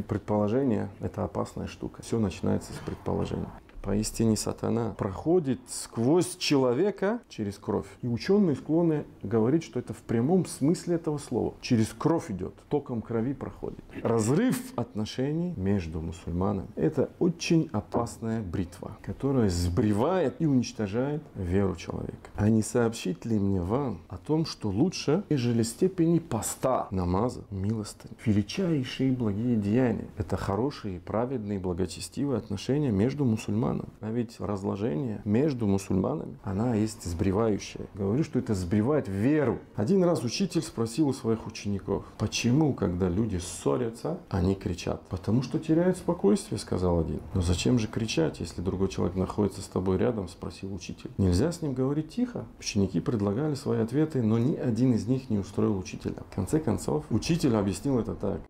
Предположение – это опасная штука. Все начинается с предположения. Поистине сатана проходит сквозь человека через кровь. И ученые склонны говорить, что это в прямом смысле этого слова. Через кровь идет, током крови проходит. Разрыв отношений между мусульманами – это очень опасная бритва, которая сбривает и уничтожает веру человека. А не сообщить ли мне вам о том, что лучше, нежели степени поста, намаза, милостыни, величайшие благие деяния – это хорошие, праведные, благочестивые отношения между мусульманами. А ведь разложение между мусульманами, она есть сбривающая. Говорю, что это сбривает веру. Один раз учитель спросил у своих учеников, почему, когда люди ссорятся, они кричат? Потому что теряют спокойствие, сказал один. Но зачем же кричать, если другой человек находится с тобой рядом, спросил учитель. Нельзя с ним говорить тихо. Ученики предлагали свои ответы, но ни один из них не устроил учителя. В конце концов, учитель объяснил это так.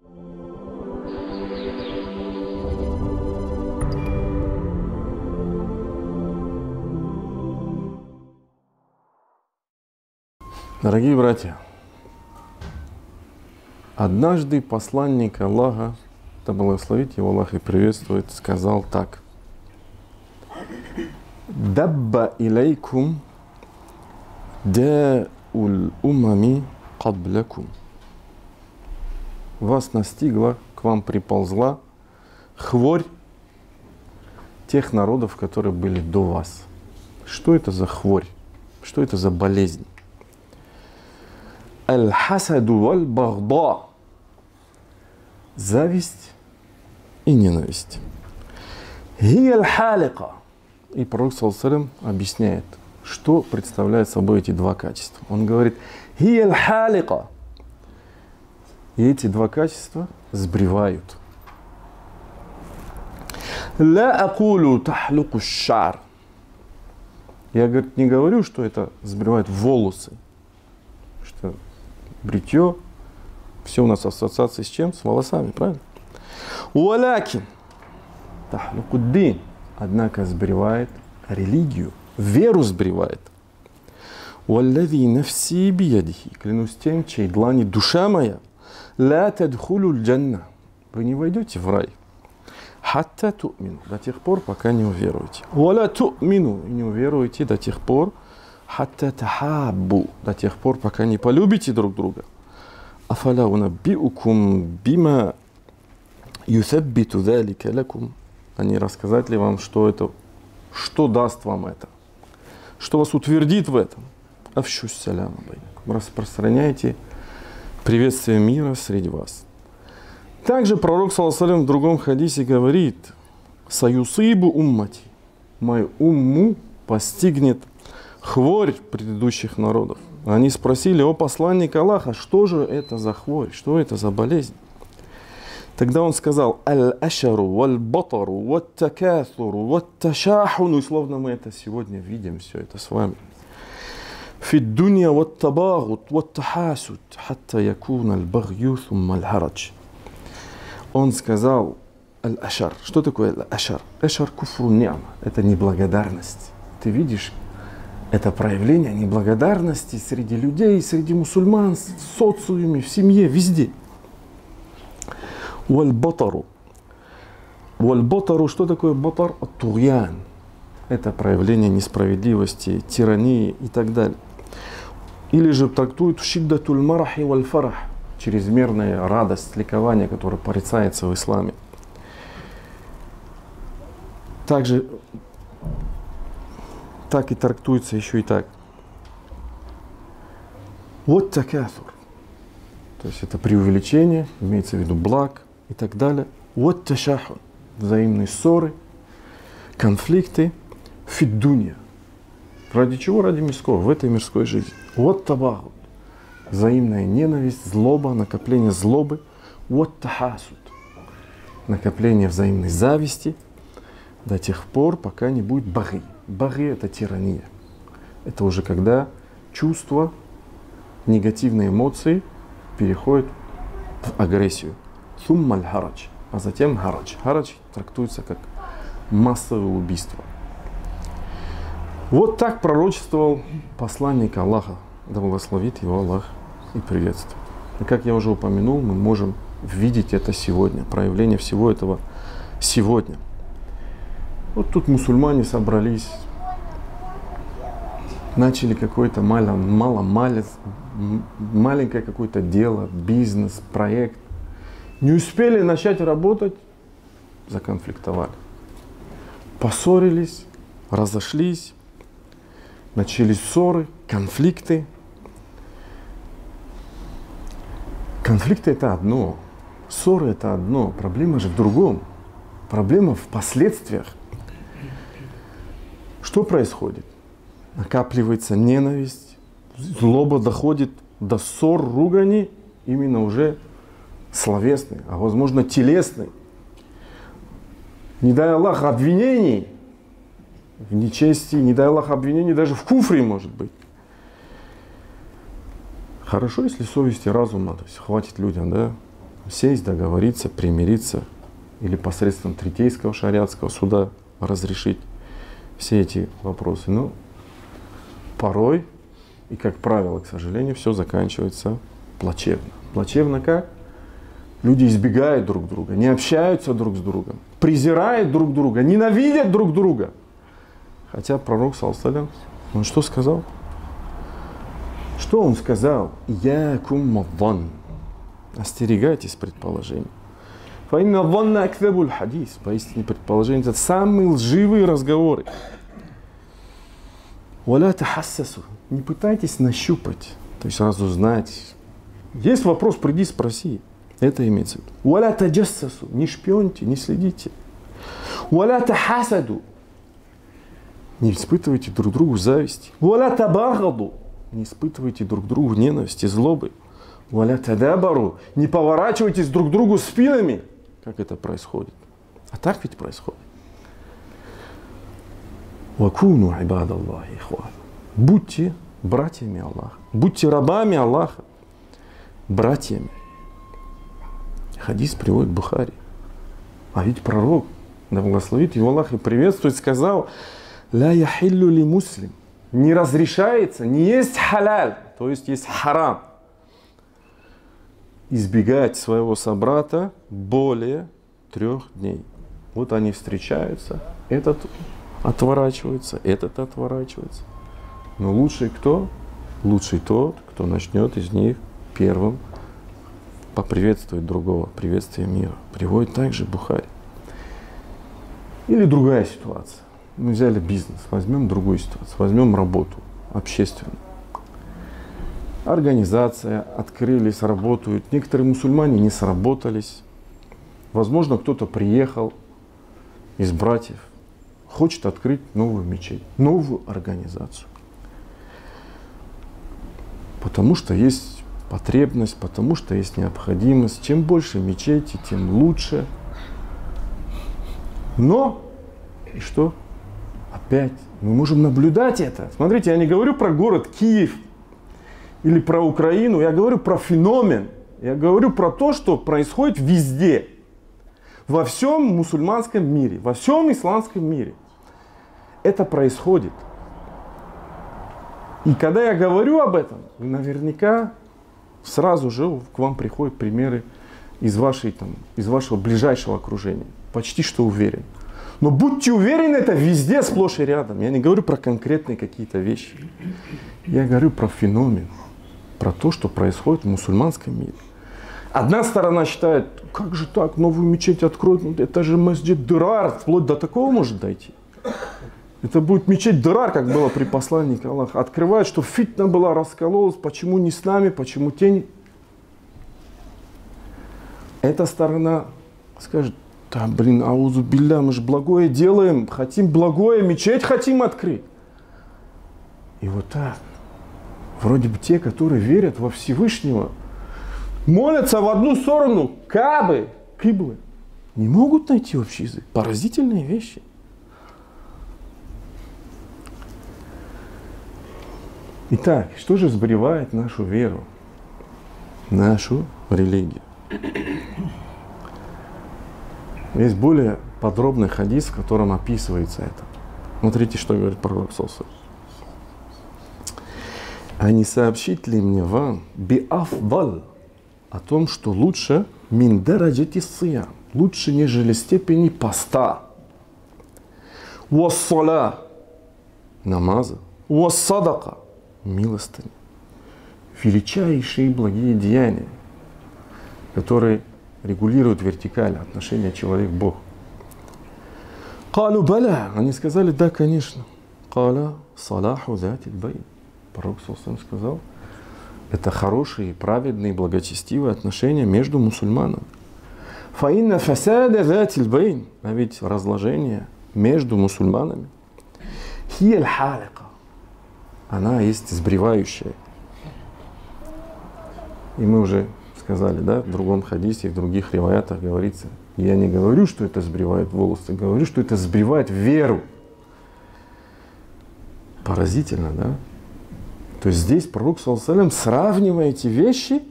Дорогие братья, однажды посланник Аллаха, да благословит его Аллах и приветствует, сказал так. «Дабба илейкум да'уль умами каблякум». Вас настигла, к вам приползла хворь тех народов, которые были до вас. Что это за хворь? Что это за болезнь? Аль-хасаду валь-бахда. Зависть и ненависть. Хия аль-халика. И пророк ﷺ объясняет, что представляют собой эти два качества. Он говорит, хия аль-халика. И эти два качества сбривают. Ла акулу тахлуку шар. Я, говорит, не говорю, что это сбривает волосы. Что бритье, все у нас ассоциации с чем? С волосами, правильно? Уалякин тахлукуддин. Однако сбривает религию, веру сбривает. Уаллади нафси биядихи. Клянусь тем, чьей длани душа моя. Ла тадхулу джанна. Вы не войдете в рай. Хатта ту'мину. До тех пор, пока не уверуете. Уаля ту'мину. И не уверуете до тех пор, хатта тахаббу. До тех пор, пока не полюбите друг друга. Афаля унаббиукум бима юсаббиту залика лакум. А не рассказать ли вам, что это, что даст вам это? Что вас утвердит в этом? Афшу саляма байнакум. Распространяйте приветствие мира среди вас. Также пророк ﷺ в другом хадисе говорит: «Саюсибу уммати». Мою умму постигнет хворь предыдущих народов. Они спросили: о посланник Аллаха, что же это за хворь, что это за болезнь? Тогда он сказал: «Аль-ашару, валь-батару, валь-такаthуру, валь-ташахуну». И словно мы это сегодня видим, все это с вами. «Фид-дунья валь-табагут, валь-тахасуд, хатта якуна аль-багью, сумма аль-харадж». Он сказал: «Аль-ашар». Что такое аль-ашар? Ашар куфру ни'ма. Это неблагодарность. Ты видишь, это проявление неблагодарности среди людей, среди мусульман, в социуме, в семье, везде. Валь-батару. Валь-батару, что такое батар? Ат-тугьян. Это проявление несправедливости, тирании и так далее. Или же трактуют шиддатуль марахи валь-фарах. Чрезмерная радость, ликование, которое порицается в исламе. Также так и трактуется еще и так. Вот такаthур. То есть это преувеличение, имеется в виду благ и так далее. Вот ташахун. Взаимные ссоры, конфликты. Фиддунья. Ради чего? Ради мирского, в этой мирской жизни. Вот табагут. Взаимная ненависть, злоба, накопление злобы. Вот тахасуд. Накопление взаимной зависти до тех пор, пока не будет баги. Баги — это тирания. Это уже когда чувства, негативные эмоции переходят в агрессию. Сумма аль-харадж. А затем харадж. Харадж трактуется как массовое убийство. Вот так пророчествовал посланник Аллаха. Да благословит его Аллах и приветствует. И как я уже упомянул, мы можем видеть это сегодня, проявление всего этого сегодня. Вот тут мусульмане собрались, начали какое-то маленькое какое-то дело, бизнес, проект. Не успели начать работать, законфликтовали. Поссорились, разошлись, начались ссоры, конфликты. Конфликты это одно, ссоры это одно, проблема же в другом. Проблема в последствиях. Что происходит? Накапливается ненависть, злоба доходит до ссор, ругани, именно уже словесной, а возможно телесной. Не дай Аллах обвинений в нечестии, не дай Аллах обвинений даже в куфре, может быть. Хорошо, если совесть и разума, то есть хватит людям, да, сесть, договориться, примириться или посредством третейского шариатского суда разрешить все эти вопросы. Но порой, и как правило, к сожалению, все заканчивается плачевно. Плачевно как? Люди избегают друг друга, не общаются друг с другом, презирают друг друга, ненавидят друг друга. Хотя пророк, саллаллаху алейхи ва саллям, он что сказал? Что он сказал? Иякум мавван. Остерегайтесь предположений. Фаинна ванна акзабуль хадис. Поистине предположения это самые лживые разговоры. Валя тахассасу. Не пытайтесь нащупать, то есть разузнать. Есть вопрос, приди спроси. Это имеется в виду. Валя таджассасу. Не шпионьте, не следите. Валя тахасаду. Не испытывайте друг другу зависти. Валя табагаду. Не испытывайте друг другу ненависти, злобы. Валя тадабару. Не поворачивайтесь друг к другу спинами. Как это происходит? А так ведь происходит. Вакуну ибадаллахи ихван. Будьте братьями Аллаха. Будьте рабами Аллаха. Братьями. Хадис приводит Бухари. А ведь пророк, да благословит его Аллах и приветствует, сказал: ля яхиллю ли муслим. Не разрешается, не есть халяль, то есть есть харам. Избегать своего собрата более 3 дней. Вот они встречаются, этот отворачивается, этот отворачивается. Но лучший кто? Лучший тот, кто начнет из них первым поприветствовать другого, приветствие мира. Приводит также Бухари. Или другая ситуация. Мы взяли бизнес, возьмем другую ситуацию, возьмем работу общественную. Организация, открылись, работают. Некоторые мусульмане не сработались. Возможно, кто-то приехал из братьев, хочет открыть новую мечеть, новую организацию. Потому что есть потребность, потому что есть необходимость. Чем больше мечети, тем лучше. Но, и что? Опять мы можем наблюдать это. Смотрите, я не говорю про город Киев или про Украину, я говорю про феномен. Я говорю про то, что происходит везде. Во всем мусульманском мире, во всем исламском мире. Это происходит. И когда я говорю об этом, наверняка сразу же к вам приходят примеры из вашего ближайшего окружения. Почти что уверен. Но будьте уверены, это везде, сплошь и рядом. Я не говорю про конкретные какие-то вещи. Я говорю про феномен, про то, что происходит в мусульманском мире. Одна сторона считает, как же так, новую мечеть откроют, это же масджид Дирар, вплоть до такого может дойти. Это будет мечеть Дирар, как было при посланнике Аллаха. Открывают, что фитна была, раскололась, почему не с нами, почему тень. Эта сторона скажет: да, блин, аузу билля, мы же благое делаем, хотим благое, мечеть хотим открыть. И вот так, вроде бы те, которые верят во Всевышнего, молятся в одну сторону, Каабы, Киблы, не могут найти общий язык. Поразительные вещи. Итак, что же сбривает нашу веру, нашу религию? Есть более подробный хадис, в котором описывается это. Смотрите, что говорит пророк саллаллаху алейхи ва саллям. А не сообщить ли мне вам биафдаль, о том, что лучше мин дараджати сиям, лучше, нежели степени поста. Уассаля, намаза. Уассадака, милостыня. Величайшие благие деяния, которые регулируют вертикаль отношения человек-Бог. Калу баля, они сказали, да, конечно. Каля салаху затиль байн. Пророк ﷺ сказал, это хорошие, праведные, благочестивые отношения между мусульманами. Фаинна фасада затиль байн, а ведь разложение между мусульманами. Хияль халика, она есть сбривающая. И мы уже сказали, да, в другом хадисе, в других риваятах говорится, я не говорю, что это сбривает волосы, говорю, что это сбривает веру. Поразительно, да? То есть здесь пророк ﷺ сравнивая эти вещи,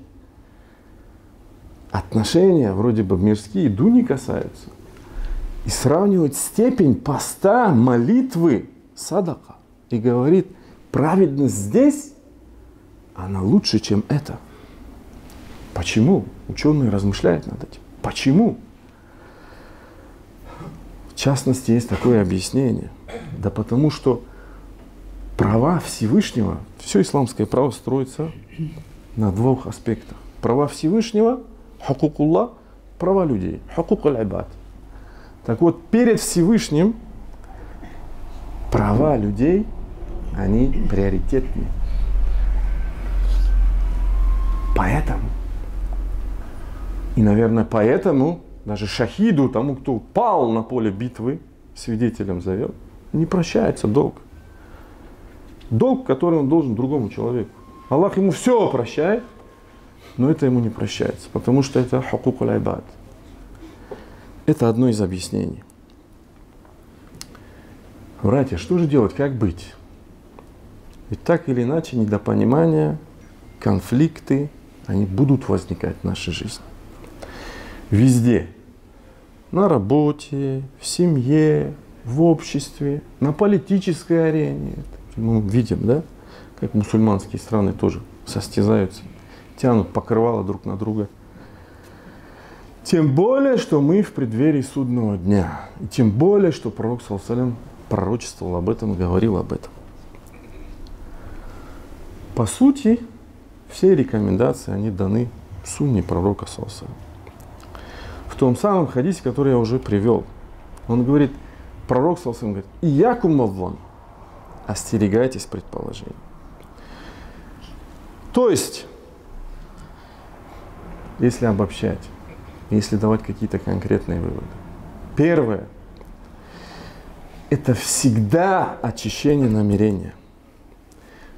отношения вроде бы мирские, дуни касаются, и сравнивает степень поста, молитвы, садака, и говорит, праведность здесь, она лучше, чем это. Почему? Ученые размышляют над этим. Почему? В частности, есть такое объяснение. Да потому что права Всевышнего, все исламское право строится на двух аспектах. Права Всевышнего, хукукулла, права людей, хукукуль ибад. Так вот, перед Всевышним права людей, они приоритетнее. Поэтому, и, наверное, поэтому даже шахиду, тому, кто пал на поле битвы, свидетелем зовет, не прощается долг. Долг, который он должен другому человеку. Аллах ему все прощает, но это ему не прощается, потому что это хукукуль ибад. Это одно из объяснений. Братья, что же делать, как быть? Ведь так или иначе, недопонимания, конфликты, они будут возникать в нашей жизни. Везде. На работе, в семье, в обществе, на политической арене. Мы видим, да, как мусульманские страны тоже состязаются, тянут покрывало друг на друга. Тем более, что мы в преддверии судного дня. И тем более, что пророк ﷺ пророчествовал об этом, говорил об этом. По сути, все рекомендации, они даны в сунне пророка ﷺ. В том самом хадисе, который я уже привел. Он говорит, пророк ﷺ говорит, «Иякум авван», остерегайтесь предположений. То есть, если обобщать, если давать какие-то конкретные выводы. Первое – это всегда очищение намерения.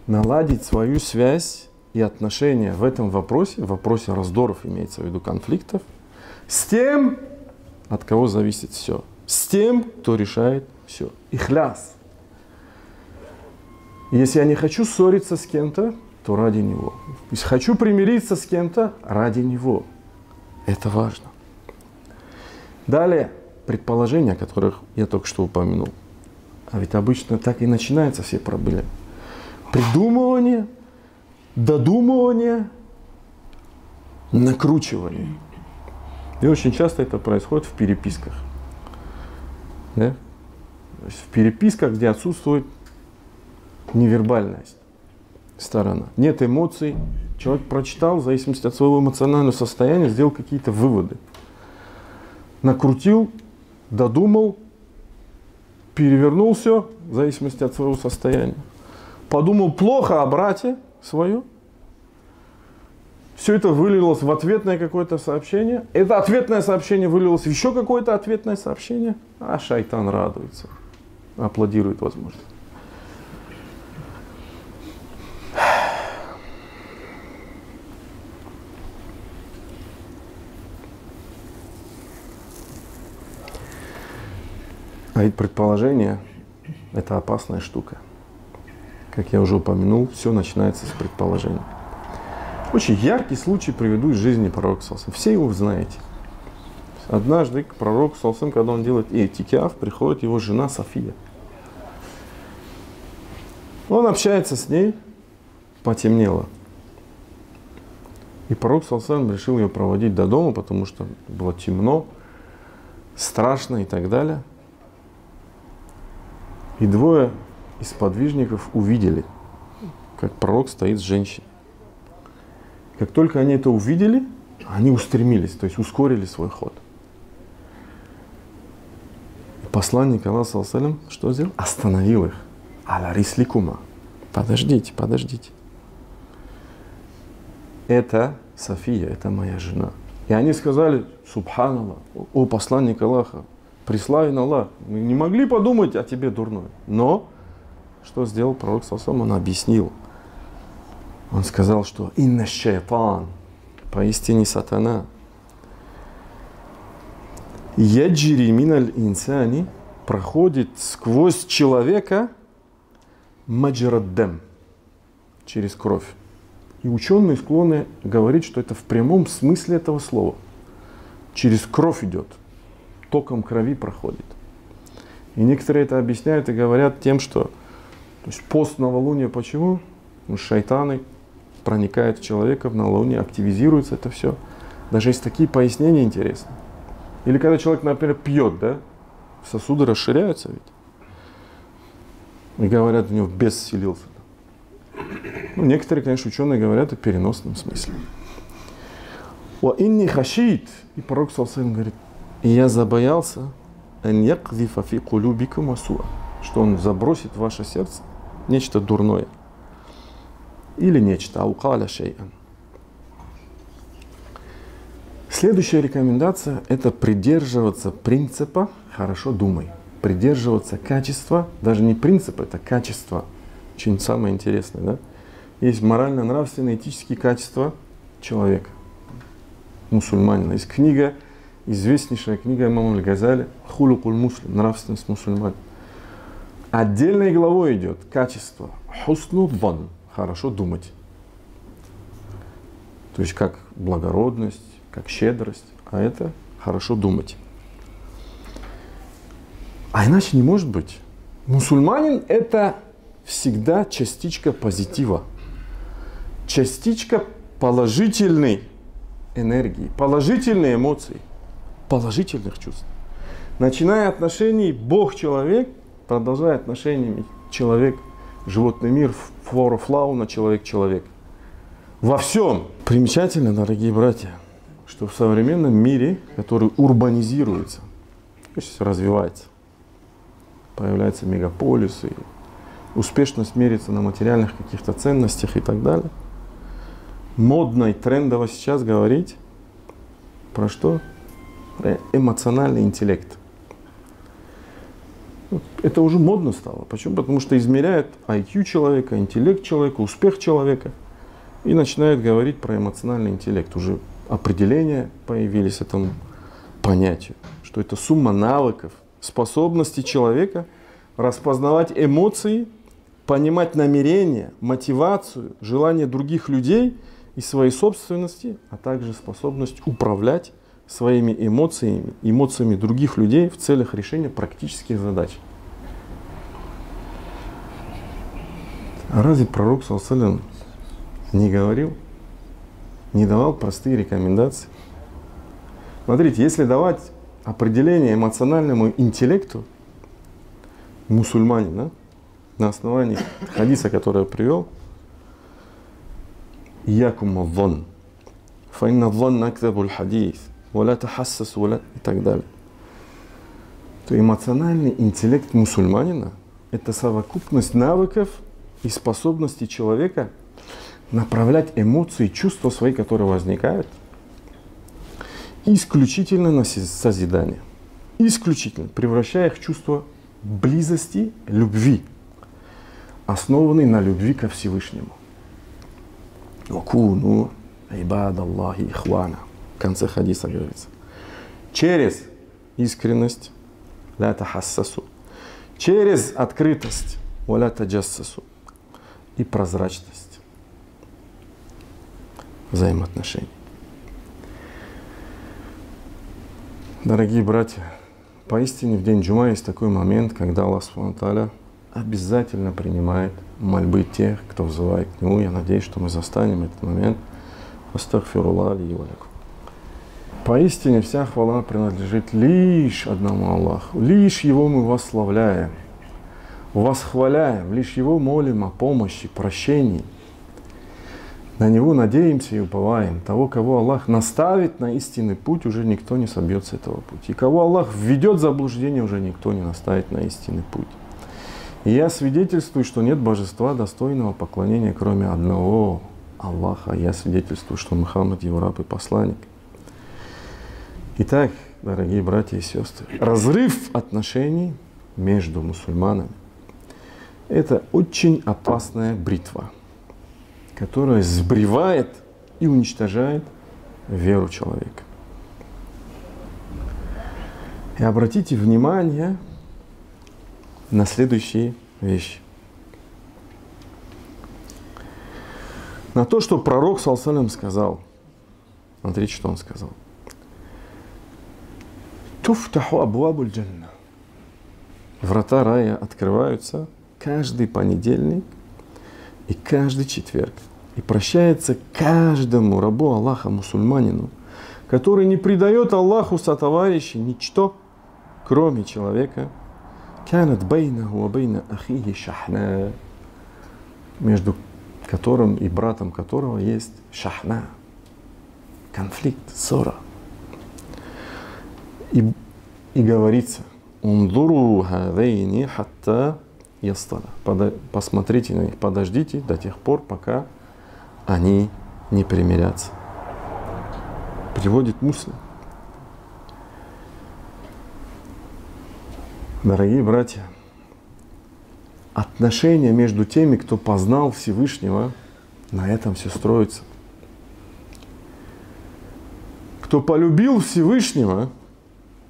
Наладить свою связь и отношения в этом вопросе, в вопросе раздоров, имеется в виду конфликтов, с тем, от кого зависит все. С тем, кто решает все. Ихляс. Если я не хочу ссориться с кем-то, то ради него. Если хочу примириться с кем-то, ради него. Это важно. Далее, предположения, о которых я только что упомянул. А ведь обычно так и начинаются все проблемы. Придумывание, додумывание, накручивание. И очень часто это происходит в переписках. Да? То есть в переписках, где отсутствует невербальная сторона. Нет эмоций. Человек прочитал, в зависимости от своего эмоционального состояния, сделал какие-то выводы. Накрутил, додумал, перевернул все, в зависимости от своего состояния. Подумал плохо о брате свое. Все это вылилось в ответное какое-то сообщение. Это ответное сообщение вылилось в еще какое-то ответное сообщение. А шайтан радуется. Аплодирует, возможно. А ведь предположение – это опасная штука. Как я уже упомянул, все начинается с предположения. Очень яркий случай приведу из жизни пророка ﷺ. Все его знаете. Однажды к пророку ﷺ, когда он делает и'тикаф, приходит его жена София. Он общается с ней, потемнело. И пророк ﷺ решил ее проводить до дома, потому что было темно, страшно и так далее. И двое из подвижников увидели, как пророк стоит с женщиной. Как только они это увидели, они устремились, то есть ускорили свой ход. И посланник Аллаха ﷺ что сделал? Остановил их. Аля рисликума. Подождите, подождите. Это София, это моя жена. И они сказали: Субханаллах, о посланник Аллаха, преславен Аллах, мы не могли подумать о тебе дурное. Но что сделал пророк ﷺ? Он объяснил. Он сказал, что инна шайтан, поистине сатана, яджри миналь инсани, проходит сквозь человека маджраддам, через кровь. И ученые склонны говорить, что это в прямом смысле этого слова. Через кровь идет, током крови проходит. И некоторые это объясняют и говорят тем, что то есть пост новолуния, почему? Потому что шайтаны проникают в человека в новолуние, активизируется это все. Даже есть такие пояснения интересные. Или когда человек, например, пьет, да, сосуды расширяются ведь. И говорят, у него бес вселился. Ну, некоторые, конечно, ученые говорят о переносном смысле. «Ва инни хашит», и пророк ﷺ говорит: и я забоялся, «ан якзифа фи кулюбикум асуа», что он забросит в ваше сердце нечто дурное. Или нечто, аукаля шей'ан. Следующая рекомендация – это придерживаться принципа «хорошо думай». Придерживаться качества, даже не принципа, это качество. Очень самое интересное, да? Есть морально-нравственные, этические качества человека, мусульманина. Есть книга, известнейшая книга имама Аль-Газали «Хулукуль муслим», нравственность мусульман. Отдельной главой идет качество «хусну дван», хорошо думать. То есть как благородность, как щедрость, а это хорошо думать. А иначе не может быть. Мусульманин – это всегда частичка позитива, частичка положительной энергии, положительной эмоции, положительных чувств. Начиная отношений Бог-человек, продолжая отношениями человек-животный мир, флора-фауна, человек-человек. Во всем. Примечательно, дорогие братья, что в современном мире, который урбанизируется, то есть развивается, появляются мегаполисы, успешность мерится на материальных каких-то ценностях и так далее. Модно и трендово сейчас говорить про что? Про эмоциональный интеллект. Это уже модно стало. Почему? Потому что измеряют IQ человека, интеллект человека, успех человека и начинают говорить про эмоциональный интеллект. Уже определения появились этому понятию, что это сумма навыков, способности человека распознавать эмоции, понимать намерения, мотивацию, желания других людей и своей собственности, а также способность управлять своими эмоциями других людей в целях решения практических задач. А разве пророк ﷺ не говорил, не давал простые рекомендации? Смотрите, если давать определение эмоциональному интеллекту мусульманина на основании хадиса, который я привел, «Якум адзан, фаинна адзан акзабуль хадис, валя тахассас, валя» и так далее, то эмоциональный интеллект мусульманина – это совокупность навыков и способностей человека направлять эмоции, чувства свои, которые возникают, исключительно на созидание. Исключительно, превращая их в чувство близости, любви, основанный на любви ко Всевышнему. «Вакуну ибадаллахи ихвана». В конце хадиса говорится. Через искренность, ля тахассасу, через открытость, валя таджассасу, и прозрачность взаимоотношений. Дорогие братья, поистине в день Джума есть такой момент, когда Аллах Субхану ва Тааля обязательно принимает мольбы тех, кто взывает к Нему. Я надеюсь, что мы застанем этот момент. Астагфируллах ли ва лакум. Поистине вся хвала принадлежит лишь одному Аллаху. Лишь Его мы восславляем, восхваляем, лишь Его молим о помощи, прощении. На Него надеемся и уповаем. Того, кого Аллах наставит на истинный путь, уже никто не собьет с этого пути. И кого Аллах введет в заблуждение, уже никто не наставит на истинный путь. И я свидетельствую, что нет божества, достойного поклонения, кроме одного Аллаха. Я свидетельствую, что Мухаммад его раб и посланник. Итак, дорогие братья и сестры, разрыв отношений между мусульманами – это очень опасная бритва, которая сбривает и уничтожает веру человека. И обратите внимание на следующие вещи. На то, что пророк саллаллаху алейхи ва саллям сказал. Смотрите, что он сказал. Туфтаху абуабуль джанна. Врата рая открываются каждый понедельник и каждый четверг. И прощается каждому рабу Аллаха, мусульманину, который не предает Аллаху сотоварища ничто, кроме человека, канат байнаху ва байна ахихи шахна, между которым и братом которого есть шахна, конфликт, ссора. И говорится, «Ундуру хадайни хатта ястала». Посмотрите на них, подождите до тех пор, пока они не примирятся. Приводит Муслим. Дорогие братья, отношения между теми, кто познал Всевышнего, на этом все строится. Кто полюбил Всевышнего,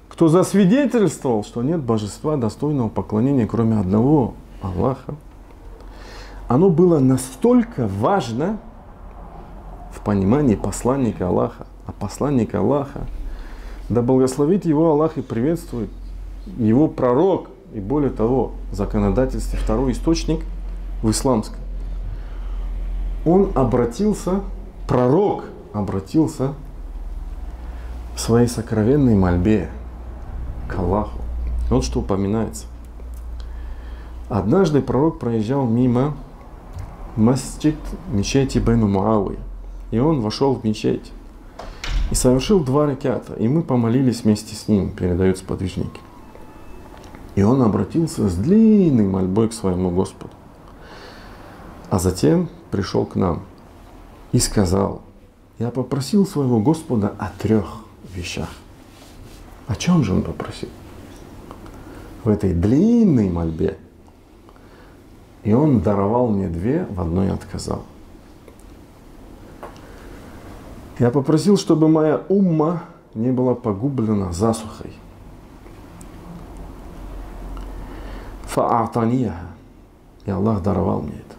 кто засвидетельствовал, что нет божества, достойного поклонения, кроме одного Аллаха, оно было настолько важно в понимании посланника Аллаха. А посланник Аллаха, да благословит его Аллах и приветствует его пророк, и более того, в законодательстве второй источник в исламском. Он обратился, пророк обратился в своей сокровенной мольбе к Аллаху. Вот что упоминается. Однажды пророк проезжал мимо мечети Бену Муавия, и он вошел в мечеть и совершил 2 раката, и мы помолились вместе с ним, передают сподвижники. И он обратился с длинной мольбой к своему Господу. А затем пришел к нам и сказал: я попросил своего Господа о 3 вещах. О чем же он попросил? В этой длинной мольбе. И он даровал мне 2, в одной отказал. Я попросил, чтобы моя умма не была погублена засухой. Фа'атанияха. И Аллах даровал мне это.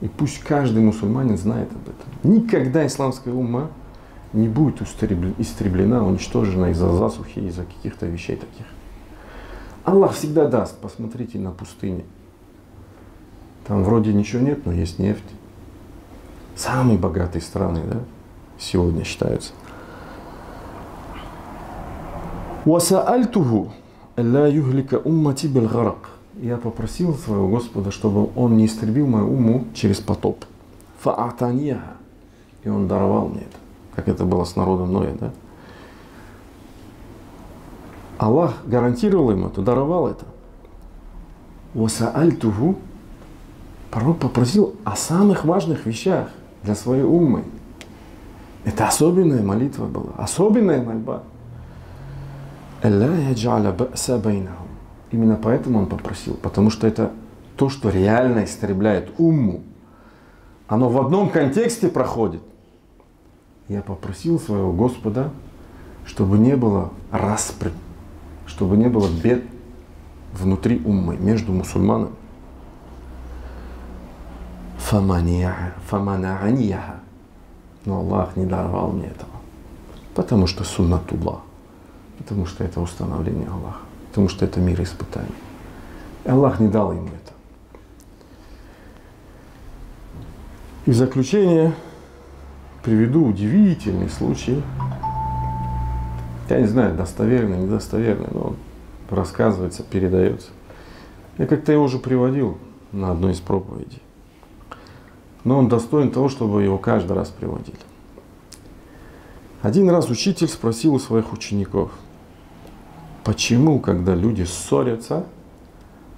И пусть каждый мусульманин знает об этом. Никогда исламская умма не будет истреблена, уничтожена из-за засухи, из-за каких-то вещей таких. Аллах всегда даст. Посмотрите на пустыне. Там вроде ничего нет, но есть нефть. Самые богатые страны, да, сегодня считаются. «Васаальтуху алла юхлика уммати бил гарак». Я попросил своего Господа, чтобы он не истребил мою умму через потоп. Фа'атанияха. И он даровал мне это. Как это было с народом Ноя, да? Аллах гарантировал им это, даровал это. «Васаальтуху». Пророк попросил о самых важных вещах для своей уммы. Это особенная молитва была, особенная мольба. Именно поэтому он попросил, потому что это то, что реально истребляет умму. Оно в одном контексте проходит. Я попросил своего Господа, чтобы не было распри, чтобы не было бед внутри уммы, между мусульманами. Фаманааняха. Но Аллах не даровал мне этого. Потому что суннатуллах. Потому что это установление Аллаха. Потому что это мир испытаний. И Аллах не дал ему это. И в заключение, приведу удивительный случай. Я не знаю, достоверный, недостоверный, но он рассказывается, передается. Я как-то его уже приводил на одной из проповедей. Но он достоин того, чтобы его каждый раз приводили. Один раз учитель спросил у своих учеников, почему, когда люди ссорятся,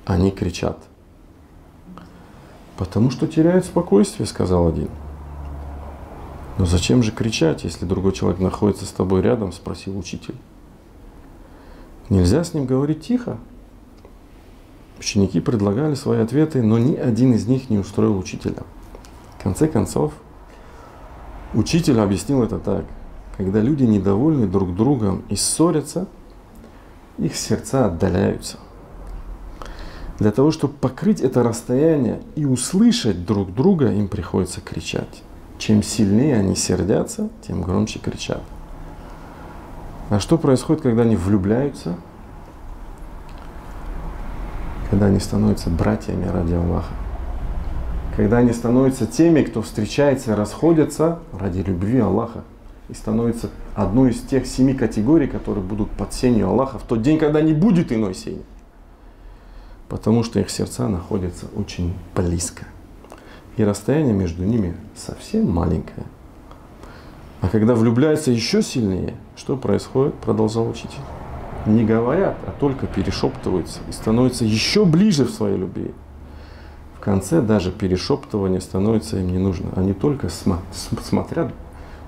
они кричат? Потому что теряют спокойствие, сказал один. Но зачем же кричать, если другой человек находится с тобой рядом, спросил учитель. Нельзя с ним говорить тихо? Ученики предлагали свои ответы, но ни один из них не устроил учителя. В конце концов, учитель объяснил это так. Когда люди недовольны друг другом и ссорятся, их сердца отдаляются. Для того, чтобы покрыть это расстояние и услышать друг друга, им приходится кричать. Чем сильнее они сердятся, тем громче кричат. А что происходит, когда они влюбляются? Когда они становятся братьями ради Аллаха. Когда они становятся теми, кто встречается и расходятся ради любви Аллаха. И становится одной из тех 7 категорий, которые будут под сенью Аллаха в тот день, когда не будет иной сени. Потому что их сердца находятся очень близко. И расстояние между ними совсем маленькое. А когда влюбляются еще сильнее, что происходит, продолжал учитель. Не говорят, а только перешептываются и становятся еще ближе в своей любви. В конце даже перешептывание становится им не нужно. Они только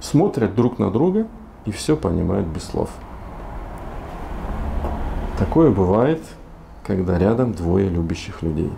смотрят друг на друга и все понимают без слов. Такое бывает, когда рядом двое любящих людей.